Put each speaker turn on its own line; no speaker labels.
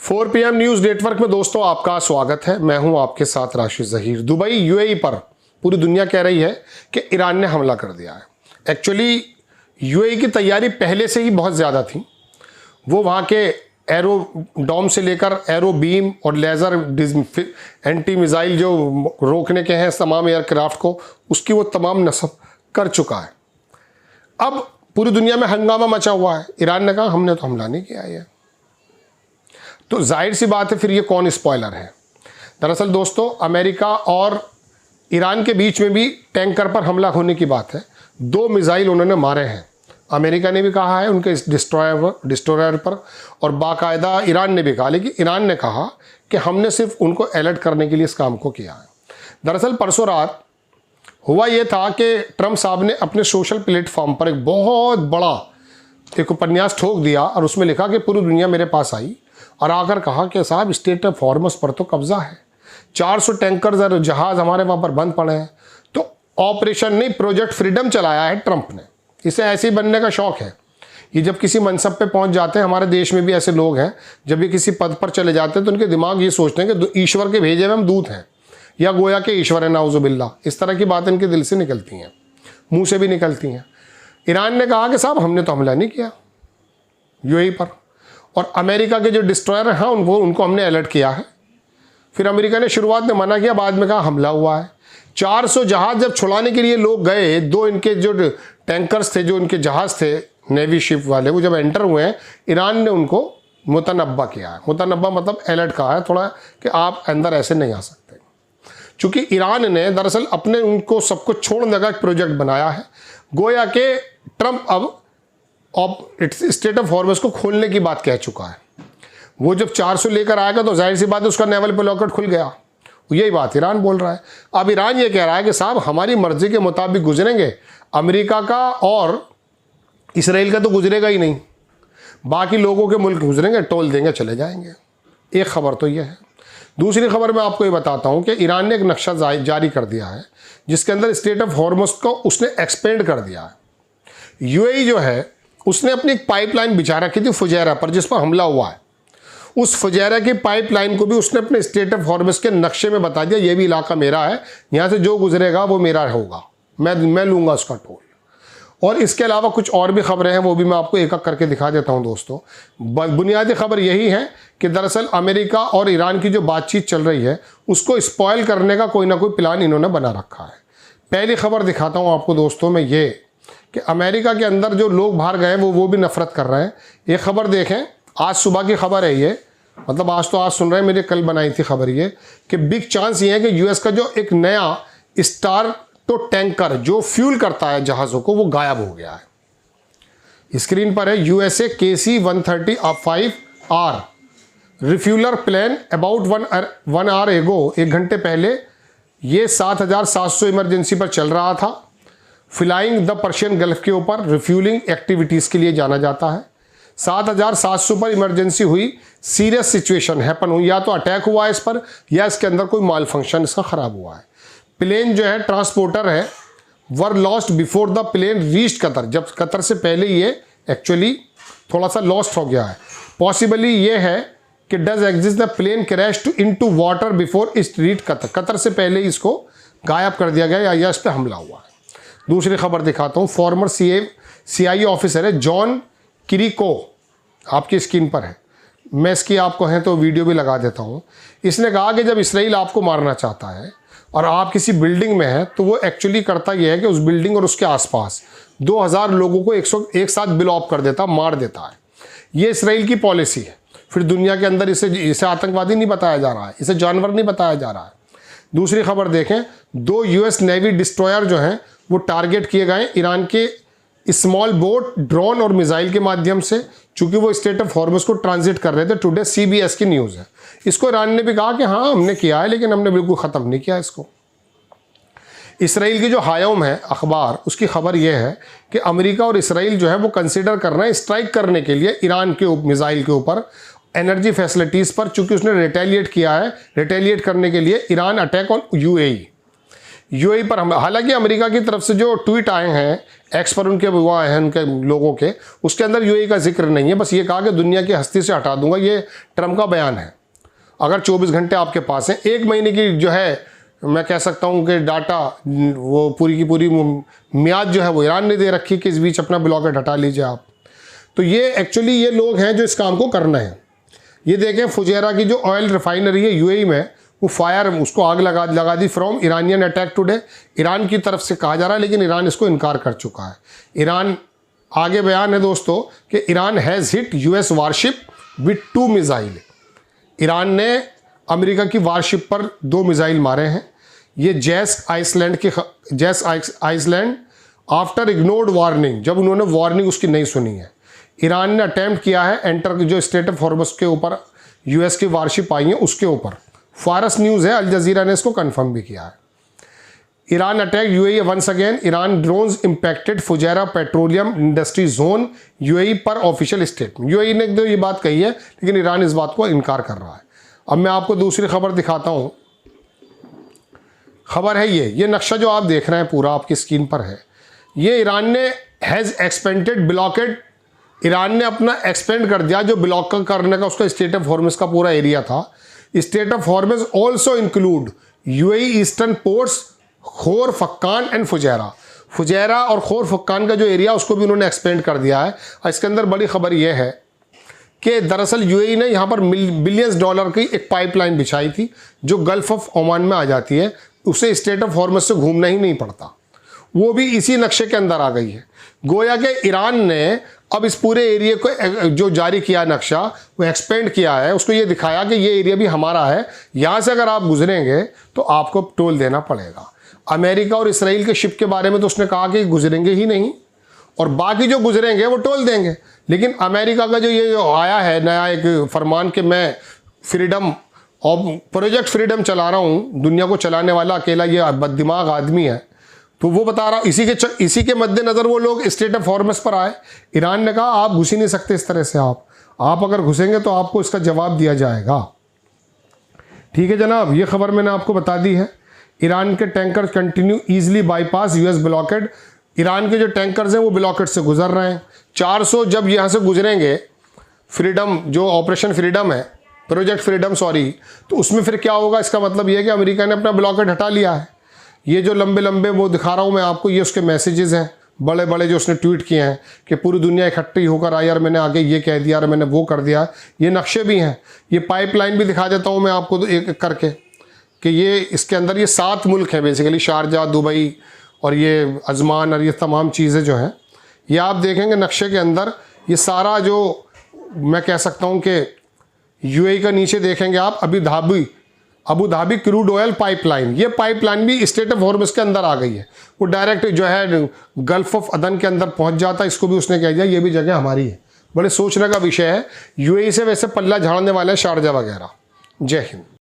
4 PM news network में दोस्तों आपका स्वागत है। मैं हूं आपके साथ राशिद ज़हीर। दुबई यूएई पर पूरी दुनिया कह रही है कि ईरान ने हमला कर दिया है। एक्चुअली यूएई की तैयारी पहले से ही बहुत ज़्यादा थी। वो वहाँ के एरोडॉम से लेकर एरो बीम और लेज़र एंटी मिसाइल जो रोकने के हैं तमाम एयरक्राफ्ट को, उसकी वो तमाम नस्ब कर चुका है। अब पूरी दुनिया में हंगामा मचा हुआ है। ईरान ने कहा हमने तो हमला नहीं किया है। तो जाहिर सी बात है, फिर ये कौन स्पॉइलर है। दरअसल दोस्तों, अमेरिका और ईरान के बीच में भी टैंकर पर हमला होने की बात है। 2 मिसाइल उन्होंने मारे हैं। अमेरिका ने भी कहा है उनके इस डिस्ट्रॉयर पर, और बाकायदा ईरान ने भी कहा, लेकिन ईरान ने कहा कि हमने सिर्फ उनको अलर्ट करने के लिए इस काम को किया है। दरअसल परसों रात हुआ ये था कि ट्रंप साहब ने अपने सोशल प्लेटफॉर्म पर एक बहुत बड़ा एक उपन्यास ठोक दिया और उसमें लिखा कि पूरी दुनिया मेरे पास आई और आकर कहा कि साहब स्टेट ऑफ हॉर्मस पर तो कब्जा है, 400 टैंकर और जहाज़ हमारे वहाँ पर बंद पड़े हैं। तो ऑपरेशन नहीं, प्रोजेक्ट फ्रीडम चलाया है ट्रंप ने। इसे ऐसे ही बनने का शौक़ है। ये जब किसी मनसब पे पहुँच जाते हैं, हमारे देश में भी ऐसे लोग हैं, जब ये किसी पद पर चले जाते हैं तो उनके दिमाग ये सोचते हैं कि ईश्वर के भेजे हुए हम दूत हैं, या गोया के ईश्वर है नाउजुबिल्ला। इस तरह की बातें इनके दिल से निकलती हैं, मुँह से भी निकलती हैं। ईरान ने कहा कि साहब हमने तो हमला नहीं किया यूएई पर, और अमेरिका के जो डिस्ट्रॉयर हैं उनको हमने अलर्ट किया है। फिर अमेरिका ने शुरुआत में मना किया, बाद में कहा हमला हुआ है। 400 जहाज़ जब छुड़ाने के लिए लोग गए, 2 इनके जो टैंकर्स थे, जो इनके जहाज़ थे नेवी शिप वाले, वो जब एंटर हुए हैं, ईरान ने उनको मुतनब्बा किया है। मुतनब्बा मतलब अलर्ट कहा है थोड़ा कि आप अंदर ऐसे नहीं आ सकते। चूँकि ईरान ने दरअसल अपने उनको सब कुछ छोड़ने का एक प्रोजेक्ट बनाया है। गोया के ट्रंप अब स्टेट ऑफ हॉर्मस को खोलने की बात कह चुका है। वो जब 400 लेकर आएगा तो जाहिर सी बात है उसका नेवल ब्लॉकेट खुल गया। यही बात ईरान बोल रहा है। अब ईरान ये कह रहा है कि साहब हमारी मर्जी के मुताबिक गुजरेंगे, अमेरिका का और इसराइल का तो गुजरेगा ही नहीं, बाकी लोगों के मुल्क गुजरेंगे, टोल देंगे, चले जाएंगे। एक खबर तो ये है। दूसरी खबर मैं आपको ये बताता हूँ कि ईरान ने एक नक्शा जारी कर दिया है जिसके अंदर स्टेट ऑफ हॉर्मस को उसने एक्सपेंड कर दिया है। यूएई जो है उसने अपनी एक पाइपलाइन बिछा रखी थी फुजैरा पर, जिस पर हमला हुआ है। उस फुजैरा की पाइपलाइन को भी उसने अपने स्टेट ऑफ हॉर्मस के नक्शे में बता दिया, ये भी इलाका मेरा है, यहाँ से जो गुजरेगा वो मेरा होगा, मैं लूँगा उसका टोल। और इसके अलावा कुछ और भी खबरें हैं, वो भी मैं आपको एक एक करके दिखा देता हूँ दोस्तों। बुनियादी खबर यही है कि दरअसल अमेरिका और ईरान की जो बातचीत चल रही है उसको स्पॉयल करने का कोई ना कोई प्लान इन्होंने बना रखा है। पहली खबर दिखाता हूँ आपको दोस्तों मैं, ये कि अमेरिका के अंदर जो लोग बाहर गए वो भी नफरत कर रहे हैं। ये खबर देखें, आज सुबह की खबर है ये, मतलब आज सुन रहे हैं, मेरे कल बनाई थी खबर ये कि बिग चांस ये है कि यूएस का जो एक नया स्टार तो टैंकर जो फ्यूल करता है जहाज़ों को, वो गायब हो गया है। स्क्रीन पर है USA KC-135R refueller plan about 1 our एगो, 1 घंटे पहले ये 7700 इमरजेंसी पर चल रहा था। फ्लाइंग द पर्शियन गल्फ के ऊपर रिफ्यूलिंग एक्टिविटीज़ के लिए जाना जाता है। 7700 पर इमरजेंसी हुई, सीरियस सिचुएशन हैपन हुई, या तो अटैक हुआ है इस पर या इसके अंदर कोई माल फंक्शन इसका ख़राब हुआ है। प्लेन जो है ट्रांसपोर्टर है, were lost before the plane reached Qatar, जब कतर से पहले ये एक्चुअली थोड़ा सा लॉस्ट हो गया है। पॉसिबली ये है कि does exist the plane crash into water before it reach Qatar, Qatar से पहले इसको गायब कर दिया गया या इस पर हमला हुआ है। दूसरी खबर दिखाता हूँ, फॉर्मर CIA ऑफिसर है जॉन किरिको, आपकी स्क्रीन पर है, मैं इसकी आपको है तो वीडियो भी लगा देता हूँ। इसने कहा कि जब इसराइल आपको मारना चाहता है और आप किसी बिल्डिंग में हैं तो वो एक्चुअली करता यह है कि उस बिल्डिंग और उसके आसपास 2000 लोगों को एक साथ बिल ऑफ कर देता, मार देता है। ये इसराइल की पॉलिसी है। फिर दुनिया के अंदर इसे आतंकवादी नहीं बताया जा रहा है, इसे जानवर नहीं बताया जा रहा है। दूसरी खबर देखें, 2 US नेवी डिस्ट्रॉयर जो हैं वो टारगेट किए गए ईरान के स्मॉल बोट, ड्रोन और मिसाइल के माध्यम से, चूंकि वो स्टेट ऑफ हॉर्मस को ट्रांजिट कर रहे थे। टुडे CBS की न्यूज़ है। इसको ईरान ने भी कहा कि हाँ हमने किया है, लेकिन हमने बिल्कुल ख़त्म नहीं किया इसको। इसराइल की जो हायम है अखबार, उसकी खबर यह है कि अमेरिका और इसराइल जो है वो कंसिडर कर रहे हैं स्ट्राइक करने के लिए ईरान के मिसाइल के ऊपर, एनर्जी फैसिलिटीज़ पर, चूँकि उसने रिटेलिएट किया है। रिटेलिएट करने के लिए Iran attack on UAE। UAE पर हम, हालांकि अमेरिका की तरफ से जो ट्वीट आए हैं एक्स पर उनके वो आए हैं उनके लोगों के, उसके अंदर यूएई का जिक्र नहीं है, बस ये कहा कि दुनिया की हस्ती से हटा दूंगा। ये ट्रम्प का बयान है। अगर 24 घंटे आपके पास हैं, 1 महीने की जो है मैं कह सकता हूँ कि डाटा वो पूरी की पूरी मियाद जो है वो ईरान ने दे रखी कि इस बीच अपना ब्लॉकेट हटा लीजिए आप। तो ये एक्चुअली ये लोग हैं जो इस काम को करना है। ये देखें फुजैरा की जो ऑयल रिफाइनरी है यूएई में, वो फायर उसको आग लगा दी from Iranian attack today. Iran की तरफ से कहा जा रहा है, लेकिन ईरान इसको इनकार कर चुका है। ईरान आगे बयान है दोस्तों कि Iran has hit US warship with 2 missile. Iran ने अमेरिका की वारशिप पर 2 मिसाइल मारे हैं। ये जैस आइसलैंड आफ्टर इग्नोर्ड वार्निंग, जब उन्होंने वार्निंग उसकी नहीं सुनी है। ईरान ने अटैम्प्ट किया है एंटर जो स्टेट ऑफ हॉर्मस के ऊपर यूएस की वारशिप आई है उसके ऊपर। फारस न्यूज़ है, अल जजीरा ने इसको कंफर्म भी किया है। Iran attack UAE once again, Iran drones impacted Fujairah petroleum industry zone, UAE पर ऑफिशियल स्टेटमेंट। यूएई ने तो ये बात कही है, लेकिन ईरान इस बात को इनकार कर रहा है। अब मैं आपको दूसरी खबर दिखाता हूँ। खबर है ये नक्शा जो आप देख रहे हैं पूरा आपकी स्क्रीन पर है, ये ईरान ने हैज़ एक्सपेंडेड ब्लॉकेड, ईरान ने अपना एक्सपेंड कर दिया जो ब्लॉक करने का उसका स्टेट ऑफ हॉर्मस का पूरा एरिया था। Strait of Hormuz also include UAE eastern ports Khor Fakkan and Fujairah और खोर फक्कान का जो एरिया उसको भी उन्होंने एक्सपेंड कर दिया है। और इसके अंदर बड़ी खबर यह है कि दरअसल यूएई ने यहाँ पर बिलियंस डॉलर की एक पाइपलाइन बिछाई थी जो गल्फ ऑफ ओमान में आ जाती है, उसे स्टेट ऑफ हॉर्मस से घूमना ही नहीं पड़ता। वो भी इसी नक्शे के अंदर आ गई है। गोया कि ईरान ने अब इस पूरे एरिया को जो जारी किया नक्शा वो एक्सपेंड किया है, उसको ये दिखाया कि ये एरिया भी हमारा है, यहाँ से अगर आप गुजरेंगे तो आपको टोल देना पड़ेगा। अमेरिका और इसराइल के शिप के बारे में तो उसने कहा कि गुजरेंगे ही नहीं, और बाकी जो गुजरेंगे वो टोल देंगे। लेकिन अमेरिका का जो ये आया है नया एक फरमान कि मैं फ्रीडम और प्रोजेक्ट फ्रीडम चला रहा हूँ, दुनिया को चलाने वाला अकेला ये बददिमाग आदमी है, तो वो बता रहा, इसी के मद्देनज़र वो लोग स्टेट ऑफ हॉर्मस पर आए। ईरान ने कहा आप घुस ही नहीं सकते इस तरह से, आप अगर घुसेंगे तो आपको इसका जवाब दिया जाएगा। ठीक है जनाब, ये खबर मैंने आपको बता दी है। ईरान के tanker continue easily bypass US blockade, Iran के जो टैंकर्स हैं वो ब्लॉकेड से गुजर रहे हैं। 400 जब यहाँ से गुजरेंगे फ्रीडम, जो ऑपरेशन फ्रीडम है, प्रोजेक्ट फ्रीडम सॉरी, तो उसमें फिर क्या होगा, इसका मतलब ये है कि अमेरिका ने अपना ब्लॉकेड हटा लिया है। ये जो लंबे लंबे वो दिखा रहा हूँ मैं आपको, ये उसके मैसेजेस हैं बड़े बड़े जो उसने ट्वीट किए हैं कि पूरी दुनिया इकट्ठी होकर आई यार, मैंने आगे ये कह दिया, यार मैंने वो कर दिया। ये नक्शे भी हैं, ये पाइपलाइन भी दिखा देता हूँ मैं आपको एक एक करके कि ये इसके अंदर ये 7 मुल्क हैं बेसिकली, शारजा, दुबई और ये अजमान और ये तमाम चीज़ें जो हैं, ये आप देखेंगे नक्शे के अंदर ये सारा जो मैं कह सकता हूँ कि यूएई का नीचे देखेंगे आप Abu Dhabi crude oil pipeline, ये पाइपलाइन भी स्टेट ऑफ हॉर्मस के अंदर आ गई है। वो डायरेक्ट जो है गल्फ ऑफ अदन के अंदर पहुंच जाता है, इसको भी उसने कह दिया ये भी जगह हमारी है। बड़े सोचने का विषय है। यूएई से वैसे पल्ला झाड़ने वाले हैं शारजा वगैरह। जय हिंद।